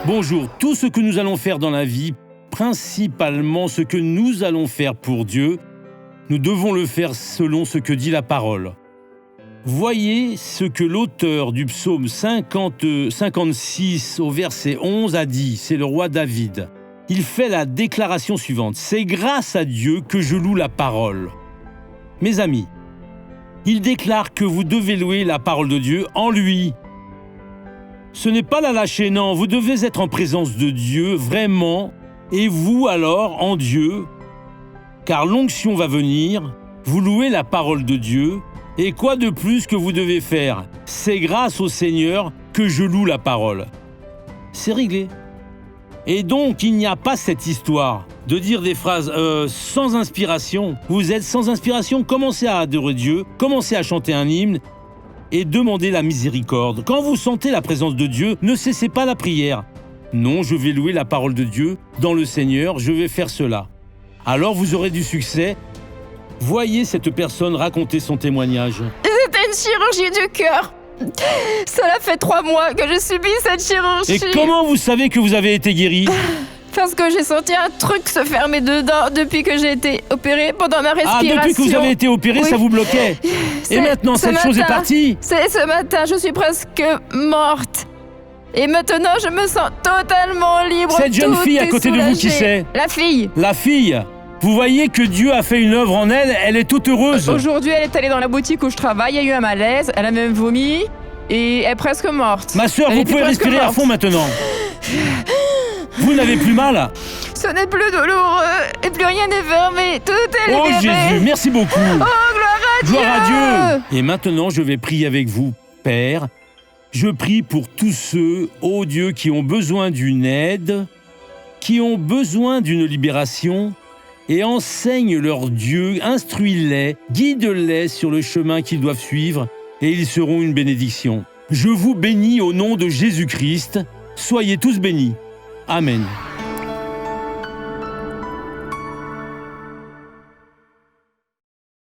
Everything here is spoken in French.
Bonjour, tout ce que nous allons faire dans la vie, principalement ce que nous allons faire pour Dieu, nous devons le faire selon ce que dit la parole. Voyez ce que l'auteur du psaume 56 au verset 11 a dit, c'est le roi David. Il fait la déclaration suivante, « C'est grâce à Dieu que je loue la parole. » Mes amis, il déclare que vous devez louer la parole de Dieu en lui. Ce n'est pas la lâcher, non, vous devez être en présence de Dieu, vraiment, et vous alors en Dieu, car l'onction va venir, vous louez la parole de Dieu, et quoi de plus que vous devez faire? C'est grâce au Seigneur que je loue la parole. C'est réglé. Et donc, il n'y a pas cette histoire de dire des phrases sans inspiration. Vous êtes sans inspiration, commencez à adorer Dieu, commencez à chanter un hymne, et demandez la miséricorde. Quand vous sentez la présence de Dieu, ne cessez pas la prière. Non, je vais louer la parole de Dieu dans le Seigneur, je vais faire cela. Alors vous aurez du succès. Voyez cette personne raconter son témoignage. C'était une chirurgie du cœur. Cela fait 3 mois que je subis cette chirurgie. Et comment vous savez que vous avez été guéri? Parce que j'ai senti un truc se fermer dedans depuis que j'ai été opérée pendant ma respiration. Ah, depuis que vous avez été opéré, Oui. ça vous bloquait. Et maintenant, cette chose est partie. C'est ce matin, je suis presque morte. Et maintenant, je me sens totalement libre. Cette jeune Tout fille à est côté de vous, qui soulagé. c'est? La fille. La fille. Vous voyez que Dieu a fait une œuvre en elle, elle est toute heureuse. Aujourd'hui, elle est allée dans la boutique où je travaille, il y a eu un malaise, elle a même vomi et elle est presque morte. Ma sœur, vous pouvez respirer à fond maintenant. Vous n'avez plus mal? Ce n'est plus douloureux et plus rien n'est fermé. Tout est libéré. Oh Jésus, merci beaucoup. Oh, gloire à Dieu. Gloire à Dieu. Et maintenant, je vais prier avec vous, Père. Je prie pour tous ceux, ô Dieu, qui ont besoin d'une aide, qui ont besoin d'une libération, et enseigne leur Dieu, instruis-les, guide-les sur le chemin qu'ils doivent suivre, et ils seront une bénédiction. Je vous bénis au nom de Jésus-Christ. Soyez tous bénis. Amen.